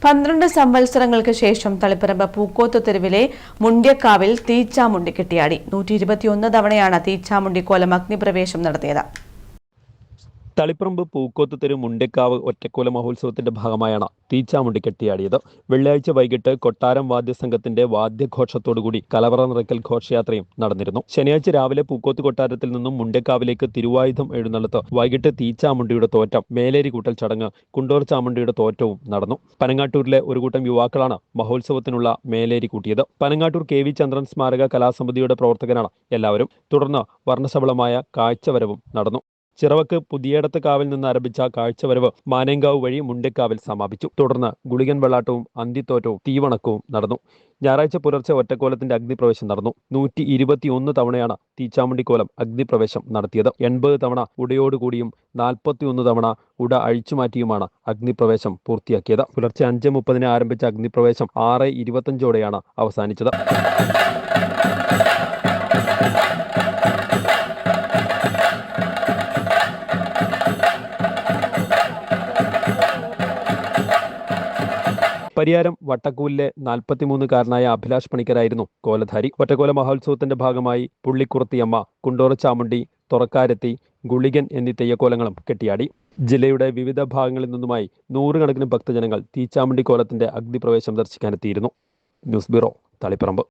12 സംവത്സരങ്ങൾക്ക് ശേഷം തളിപ്പറമ്പ് പൂക്കോത്ത് തെരുവിലെ മുണ്ട്യക്കാവിൽ തീച്ചാമുണ്ടി കെട്ടിയാടി. 121 തവണയാണ് തീച്ചാമുണ്ടി കോലം അഗ്നിപ്രവേശം നടത്തിയത്. തളിപ്പറമ്പ് പൂക്കോത്ത് തെരു മുണ്ട്യക്കാവ് ഒറ്റക്കോല മഹോത്സവത്തിന്റെ ഭാഗമായാണ് തീച്ചാമുണ്ടി കെട്ടിയാടിയത്. വെള്ളിയാഴ്ച വൈകിട്ട് കൊട്ടാരം വാദ്യസംഘത്തിന്റെ വാദ്യഘോഷത്തോടുകൂടി കലവറ നിറയ്ക്കൽ ഘോഷയാത്രയും നടന്നിരുന്നു. ശനിയാഴ്ച രാവിലെ പൂക്കോത്ത് കൊട്ടാരത്തിൽ നിന്നും മുണ്ട്യക്കാവിലേക്ക് തിരുവായുധം എഴുന്നള്ളത്ത്, വൈകിട്ട് തീച്ചാമുണ്ടിയുടെ തോറ്റം, മേലേരി കൂട്ടൽ ചടങ്ങ്, കുണ്ടോർ ചാമുണ്ടിയുടെ തോറ്റവും നടന്നു. പനങ്ങാട്ടൂരിലെ ഒരു കൂട്ടം യുവാക്കളാണ് മഹോത്സവത്തിനുള്ള മേലേരി കൂട്ടിയത്. പനങ്ങാട്ടൂർ KV ചന്ദ്രൻ സ്മാരക കലാസമിതിയുടെ പ്രവർത്തകനാണ് എല്ലാവരും. തുടർന്ന് വർണ്ണശബളമായ കാഴ്ചവരവും നടന്നു. ചിറവക്ക് പുതിയടത്ത് കാവിൽ നിന്ന് ആരംഭിച്ച കാഴ്ചവരവ് മാനേങ്കാവ് വഴി മുണ്ട്യക്കാവിൽ സമാപിച്ചു. തുടർന്ന് ഗുളികൻ വെള്ളാട്ടവും അന്തിത്തോറ്റവും തീവണക്കവും നടന്നു. ഞായറാഴ്ച പുലർച്ചെ ഒറ്റക്കോലത്തിന്റെ അഗ്നിപ്രവേശം നടന്നു. 121 തവണയാണ് തീച്ചാമുണ്ടിക്കോലം അഗ്നിപ്രവേശം നടത്തിയത്. 80 തവണ ഉടയോടുകൂടിയും 41 തവണ ഉട അഴിച്ചുമാറ്റിയുമാണ് അഗ്നിപ്രവേശം പൂർത്തിയാക്കിയത്. പുലർച്ചെ 5:30 ആരംഭിച്ച അഗ്നിപ്രവേശം 6:25 അവസാനിച്ചത്. പരിയാരം വട്ടക്കൂലിലെ 43-കാരനായ അഭിലാഷ് പണിക്കരായിരുന്നു കോലധാരി. ഒറ്റക്കോല മഹോത്സവത്തിന്റെ ഭാഗമായി പുള്ളിക്കുറുത്തിയമ്മ, കുണ്ടോറ ചാമുണ്ടി, തുറക്കാരെത്തി, ഗുളികൻ എന്നീ തെയ്യക്കോലങ്ങളും കെട്ടിയാടി. ജില്ലയുടെ വിവിധ ഭാഗങ്ങളിൽ നിന്നുമായി 100 കണക്കിന് ഭക്തജനങ്ങൾ തീച്ചാമുണ്ടി കോലത്തിന്റെ അഗ്നിപ്രവേശം ദർശിക്കാനെത്തിയിരുന്നു. News bureau, Taliparamba.